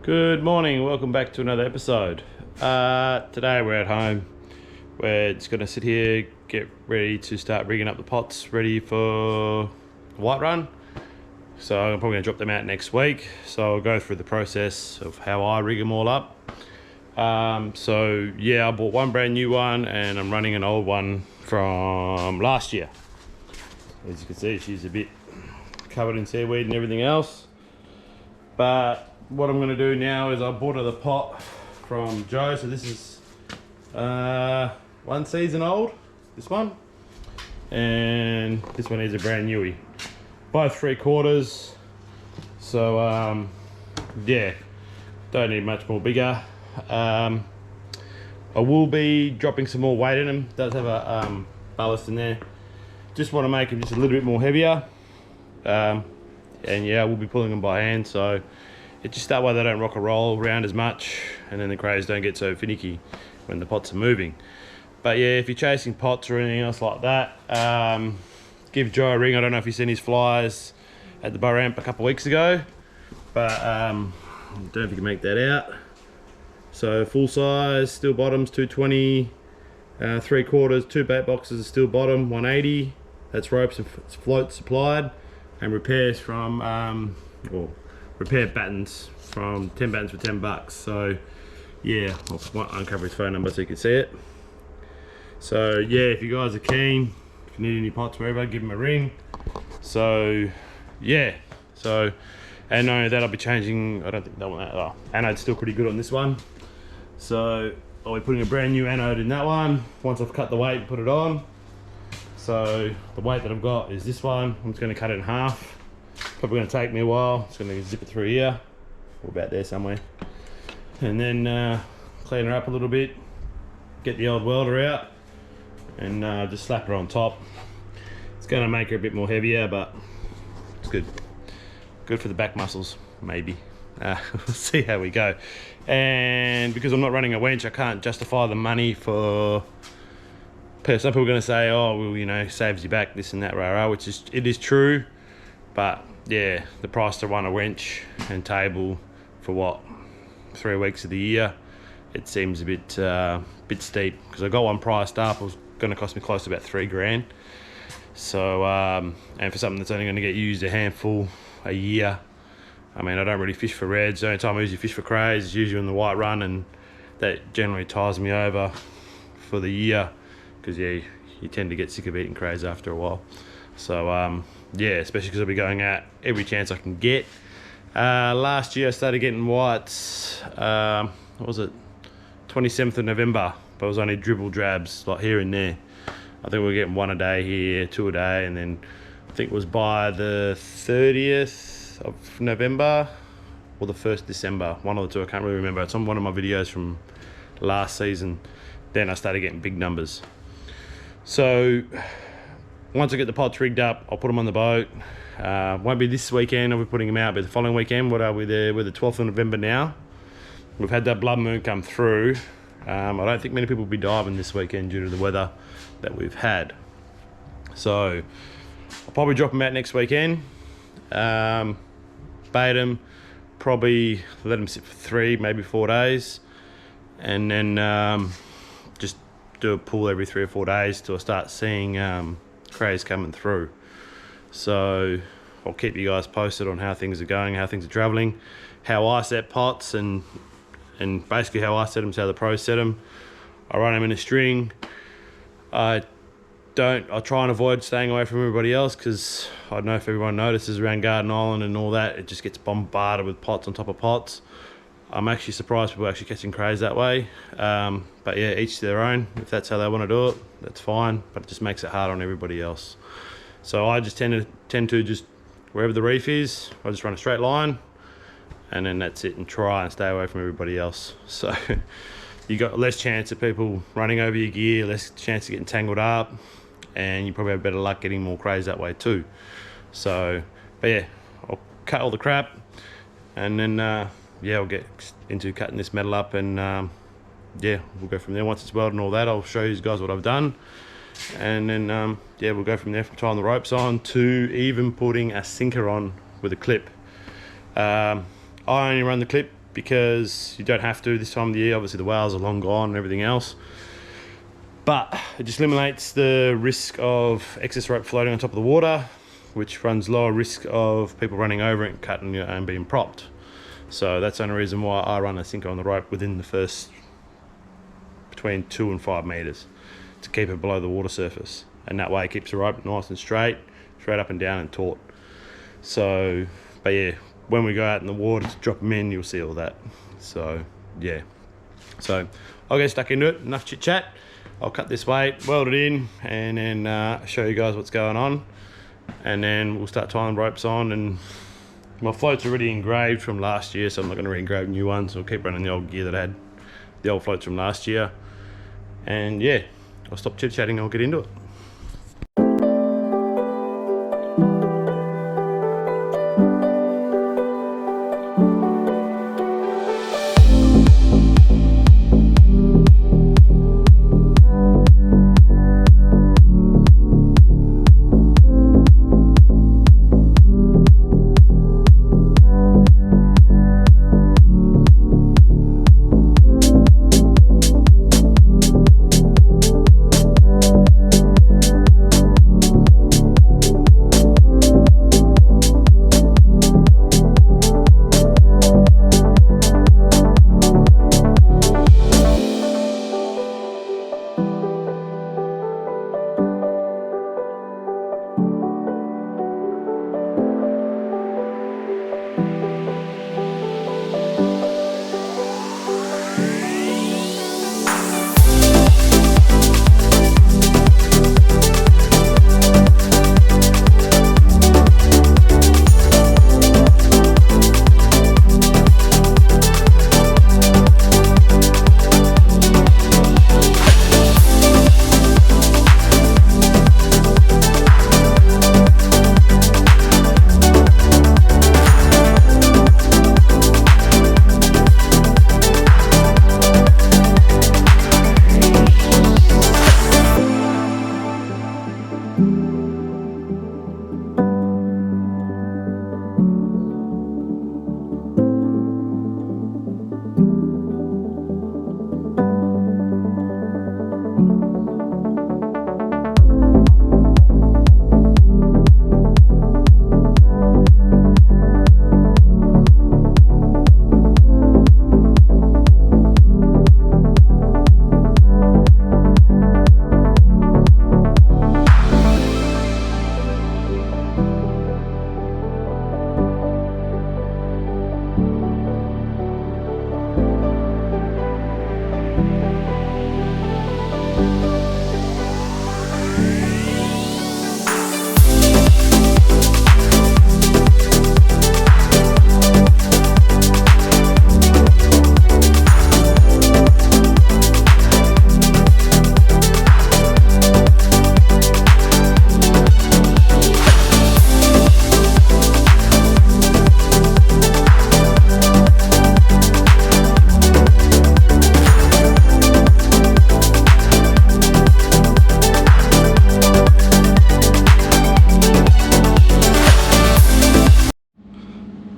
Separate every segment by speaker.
Speaker 1: Good morning, welcome back to another episode. Today we're at home. We're just going to sit here, get ready to start rigging up the pots, ready for the white run. So I'm probably going to drop them out next week. So I'll go through the process of how I rig them all up. So yeah, I bought one brand new one and I'm running an old one from last year. As you can see, she's a bit covered in seaweed and everything else. But what I'm going to do now is I bought her the pot from Joe. So this is 1 season old, this one. And this one is a brand newie. Both 3/4. So yeah, don't need much more bigger. I will be dropping some more weight in them. It does have a ballast in there. Just want to make them just a little bit more heavier. And yeah, we'll be pulling them by hand, so it's just that way they don't rock and roll around as much, and then the crays don't get so finicky when the pots are moving. But yeah, if you're chasing pots or anything else like that, give Joe a ring. I don't know if you've seen his flyers at the bow ramp a couple of weeks ago, but I don't know if you can make that out. So full size, steel bottoms, 220, 3/4, 2 bait boxes, steel bottom, 180. That's ropes and floats supplied, and repairs from, repair battens from 10 battens for $10. So yeah, I'll uncover his phone number so you can see it. So yeah, if you guys are keen, if you need any pots wherever, give him a ring. So yeah, so and not only that, I'll be changing, I don't think that one, anode's still pretty good on this one. So I'll be putting a brand new anode in that one once I've cut the weight and put it on. So the weight that I've got is this one. I'm just going to cut it in half. Probably going to take me a while. Just going to zip it through here, or about there somewhere, and then clean her up a little bit, get the old welder out, and just slap her on top. It's going to make her a bit more heavier, but it's good for the back muscles, maybe. We'll see how we go. And because I'm not running a winch, I can't justify the money for. Some people are going to say, oh well, you know, saves you back, this and that, which is, it is true. But yeah, the price to run a winch and table for what, 3 weeks of the year, it seems a bit steep, because I got one priced up. It was going to cost me close to about $3 grand. So and for something that's only going to get used a handful a year. I mean, I don't really fish for reds. The only time I usually fish for crays is usually on the white run, and that generally ties me over for the year, because yeah, you tend to get sick of eating crays after a while. So yeah, especially because I'll be going out every chance I can get. Last year I started getting whites, what was it, 27th of November, but it was only dribble drabs, like here and there. I think we were getting 1 a day here, 2 a day, and then I think it was by the 30th of November or the 1st December, one of the two, I can't really remember. It's on one of my videos from last season. Then I started getting big numbers. So once I get the pots rigged up, I'll put them on the boat. Won't be this weekend, I'll be putting them out, but the following weekend. What are we there? We're the 12th of November now. We've had that blood moon come through. I don't think many people will be diving this weekend due to the weather that we've had. So I'll probably drop them out next weekend. Bait them, probably let them sit for 3, maybe 4 days. And then just do a pull every 3 or 4 days till I start seeing crays coming through. So I'll keep you guys posted on how things are going, how things are traveling, how I set pots, and basically how I set them, how the pros set them. I run them in a string. I try and avoid staying away from everybody else, because I don't know if everyone notices around Garden Island and all that, it just gets bombarded with pots on top of pots. I'm actually surprised people are actually catching crays that way. But yeah, each to their own. If that's how they want to do it, that's fine, but it just makes it hard on everybody else. So I just tend to just, wherever the reef is, I just run a straight line, and then that's it, and try and stay away from everybody else. So you got less chance of people running over your gear, less chance of getting tangled up, and you probably have better luck getting more crays that way too. So, but yeah, I'll cut all the crap, and then yeah, I'll get into cutting this metal up, and yeah, we'll go from there. Once it's welded and all that, I'll show you guys what I've done, and then yeah, we'll go from there, from tying the ropes on to even putting a sinker on with a clip. I only run the clip because you don't have to this time of the year. Obviously the whales are long gone and everything else, but it just eliminates the risk of excess rope floating on top of the water, which runs lower risk of people running over it and cutting and being propped. So that's the only reason why I run a sinker on the rope within the first between 2 and 5 meters to keep it below the water surface, and that way it keeps the rope nice and straight up and down and taut. So, but yeah, when we go out in the water to drop them in, you'll see all that. So yeah, so I'll get stuck into it. Enough chit chat. I'll cut this weight, weld it in, and then show you guys what's going on, and then we'll start tying ropes on. And my float's already engraved from last year, so I'm not going to re-engrave new ones. I'll keep running the old gear that I had, the old floats from last year. And yeah, I'll stop chit chatting and I'll get into it.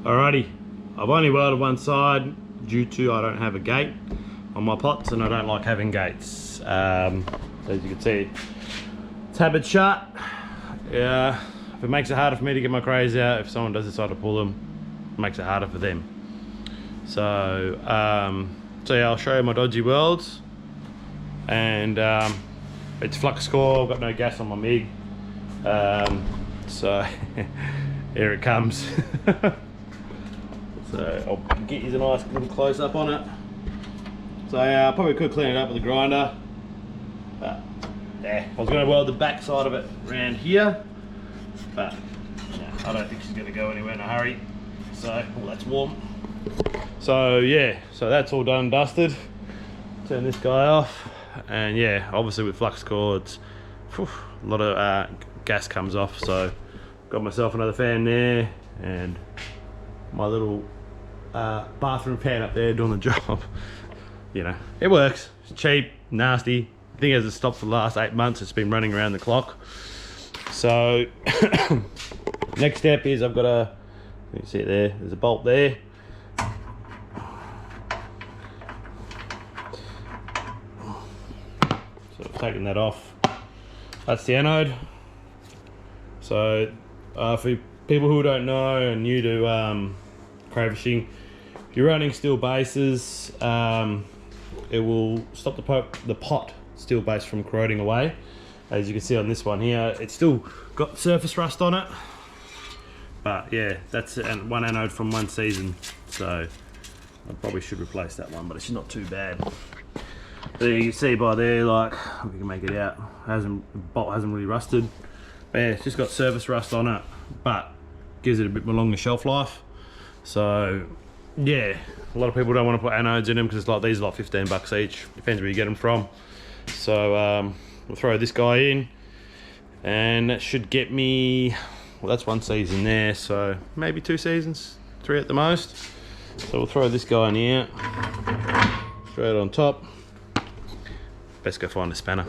Speaker 1: Alrighty, I've only welded one side due to I don't have a gate on my pots, and I don't like having gates. As you can see, it's habit shut. Yeah, if it makes it harder for me to get my crays out, if someone does decide to pull them, it makes it harder for them. So, so yeah, I'll show you my dodgy welds. And it's flux core, I've got no gas on my MIG. So here it comes. So I'll get you a nice little close up on it. So I probably could clean it up with a grinder, but yeah, I was going to weld the back side of it around here, but yeah, I don't think she's going to go anywhere in a hurry. So, oh, that's warm. So yeah, so that's all done and dusted. Turn this guy off, and yeah, obviously with flux core, it's a lot of gas comes off. So got myself another fan there, and my little bathroom fan up there doing the job. You know, it works. It's cheap, nasty. I think it hasn't stopped for the last 8 months. It's been running around the clock. So next step is I've got a, you can see it there, there's a bolt there. taking that off. That's the anode. So for people who don't know and new to cray fishing, if you're running steel bases, it will stop the pot steel base from corroding away. As you can see on this one here, it's still got surface rust on it. But yeah, that's one anode from one season. So I probably should replace that one, but it's not too bad. But you can see by there, like, we can make it out. The bolt hasn't really rusted. But yeah, it's just got surface rust on it, but gives it a bit more longer shelf life. So yeah, a lot of people don't want to put anodes in them because it's like these are like 15 bucks each. Depends where you get them from. So we'll throw this guy in, and that should get me, well, that's one season there, so maybe 2 seasons, 3 at the most. So we'll throw this guy in here, straight on top. Best go find a spanner.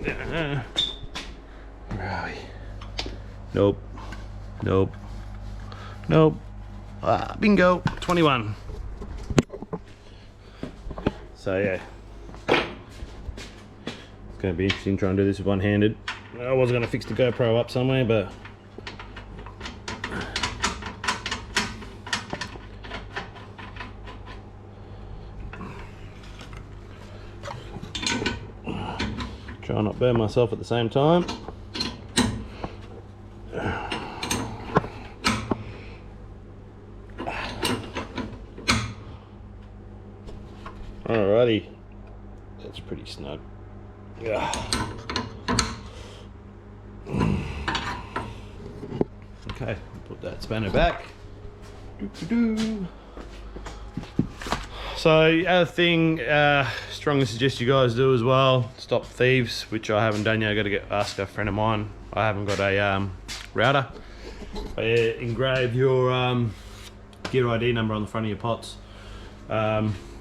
Speaker 1: Where are we? Nope. Nope. Nope. Ah, bingo. 21. So yeah, it's going to be interesting trying to do this with one-handed. I was going to fix the GoPro up somewhere, but try not burn myself at the same time. Alrighty, that's pretty snug. Yeah. Okay, put that spanner back. So the other thing, strongly suggest you guys do as well, stop thieves, which I haven't done yet. I got to ask a friend of mine. I haven't got a router. But yeah, engrave your gear ID number on the front of your pots.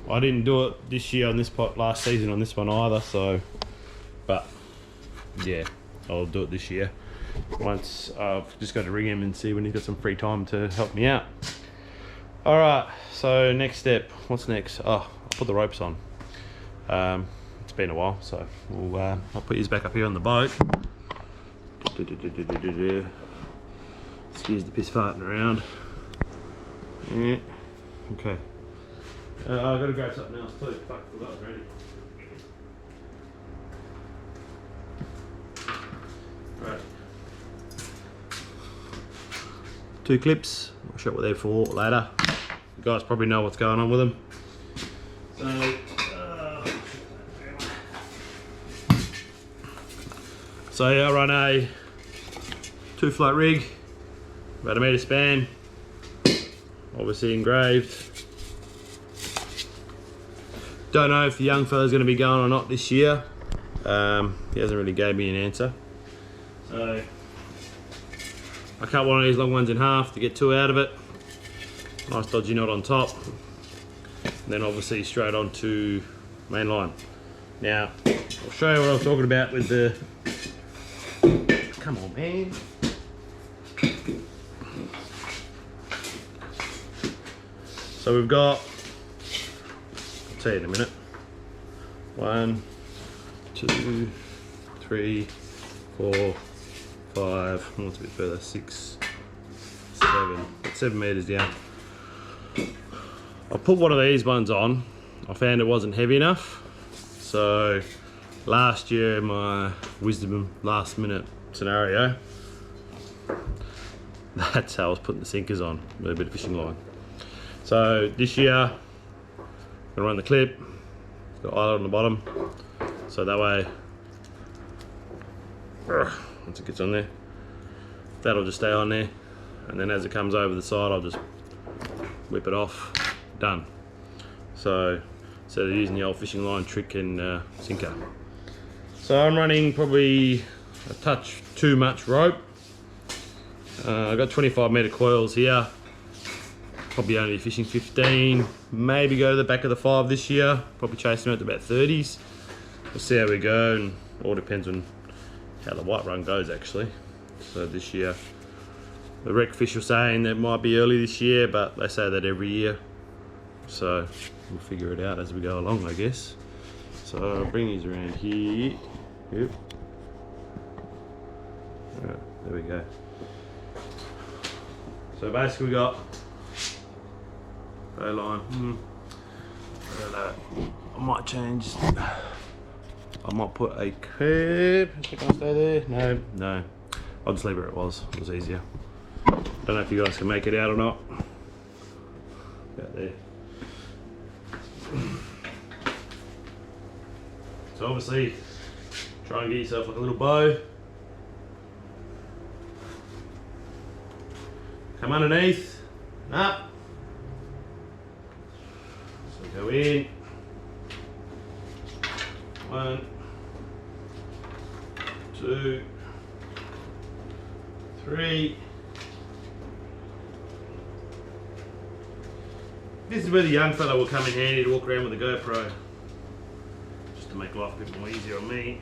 Speaker 1: I didn't do it this year on this pot, last season on this one either, so, but yeah, I'll do it this year. Once I've just got to ring him and see when he's got some free time to help me out. Alright, so next step, what's next? Oh, I'll put the ropes on. It's been a while, so we'll, I'll put yours back up here on the boat. Excuse the piss farting around. Yeah, okay. I've got to grab something else too. Fuck, forgot already. Right. 2 clips. I'll show what they're for later. You guys probably know what's going on with them. So yeah, I run a 2-float rig, about 1 metre span, obviously engraved. Don't know if the young fella's going to be going or not this year. He hasn't really gave me an answer. So I cut one of these long ones in half to get 2 out of it. Nice dodgy knot on top. And then obviously straight onto main line. Now, I'll show you what I was talking about with the... Come on, man. So we've got... I'll tell you in a minute. 1, 2, 3, 4, 5, what's a bit further, 6, 7, 7 metres down. I put one of these ones on. I found it wasn't heavy enough. So last year, my wisdom last minute scenario, that's how I was putting the sinkers on with a bit of fishing line. So this year, I'm gonna run the clip, got eyelet on the bottom, so that way, once it gets on there, that'll just stay on there, and then as it comes over the side, I'll just whip it off, done. So instead of using the old fishing line trick and sinker. So I'm running probably a touch too much rope. I've got 25 metre coils here. Probably only fishing 15, maybe go to the back of the 5 this year. Probably chasing them at about 30s. We'll see how we go, and all depends on how the white run goes actually. So this year, the rec fish are saying that it might be early this year, but they say that every year. So we'll figure it out as we go along, I guess. So I'll bring these around here. Yep. Alright, there we go. So basically we got bow line. I don't know. I might change. I might put a curb. Is it gonna stay there? No. I'll just leave it where it was. It was easier. Don't know if you guys can make it out or not. About there. So obviously, try and get yourself like a little bow. Come underneath, and up. So go in. 1, 2, 3. This is where the young fella will come in handy to walk around with a GoPro. Just to make life a bit more easier on me.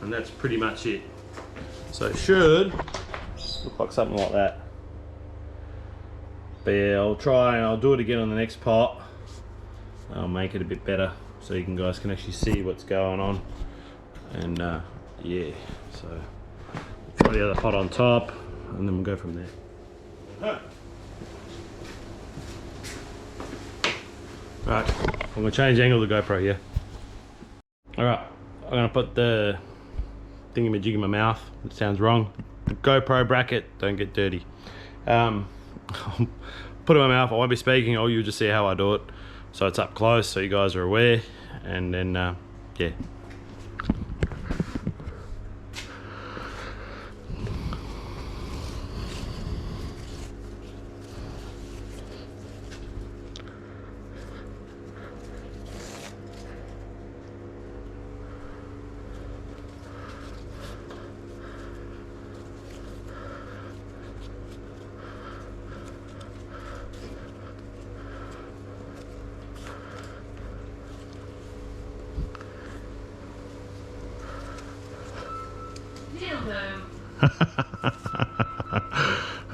Speaker 1: And that's pretty much it. So it should look like something like that. But yeah, I'll try and I'll do it again on the next pot. I'll make it a bit better so you guys can actually see what's going on. And yeah, so try the other pot on top and then we'll go from there. Right, I'm gonna change the angle of the GoPro here. Alright, I'm gonna put the thingamajig in my mouth. It sounds wrong. The GoPro bracket, don't get dirty. I'll put it in my mouth, I won't be speaking, or you'll just see how I do it. So it's up close so you guys are aware, and then yeah.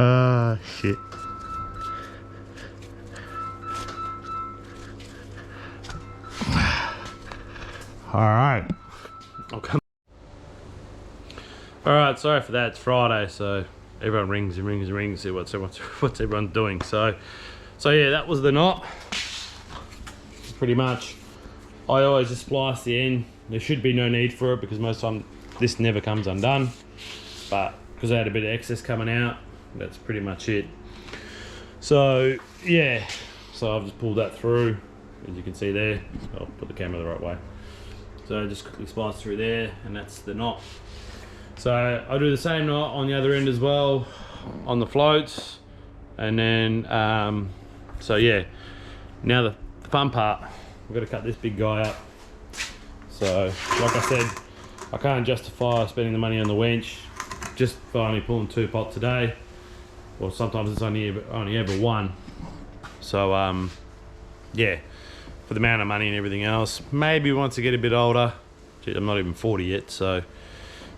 Speaker 1: Ah, shit. Alright. Alright, sorry for that. It's Friday, so everyone rings and rings and rings, see what's everyone doing. So yeah, that was the knot. Pretty much. I always just splice the end. There should be no need for it because most of the time this never comes undone. But because I had a bit of excess coming out, that's pretty much it. So yeah, so I've just pulled that through, as you can see there. I'll put the camera the right way. So just quickly splice through there, and that's the knot. So I'll do the same knot on the other end as well, on the floats. And then, so yeah, now the fun part, we've got to cut this big guy up. So like I said, I can't justify spending the money on the winch just for only pulling 2 pots a day. Well, sometimes it's only ever one. So yeah, for the amount of money and everything else, maybe once I get a bit older, gee, I'm not even 40 yet, so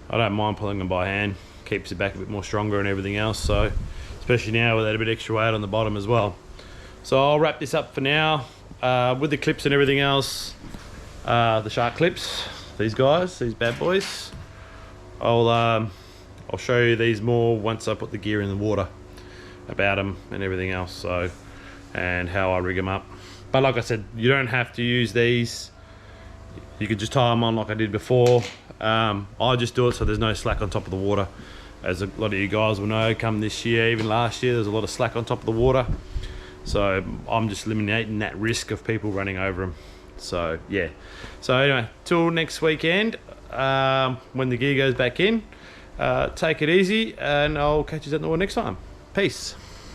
Speaker 1: I don't mind pulling them by hand. Keeps the back a bit more stronger and everything else, so especially now with that a bit extra weight on the bottom as well. So I'll wrap this up for now with the clips and everything else. The shark clips, these guys, these bad boys. I'll show you these more once I put the gear in the water, about them and everything else, so, and how I rig them up. But like I said, you don't have to use these. You could just tie them on like I did before. I just do it so there's no slack on top of the water. As a lot of you guys will know, come this year, even last year, there's a lot of slack on top of the water. So I'm just eliminating that risk of people running over them. So yeah. So anyway, till next weekend, when the gear goes back in, take it easy, and I'll catch you at the next time. Peace.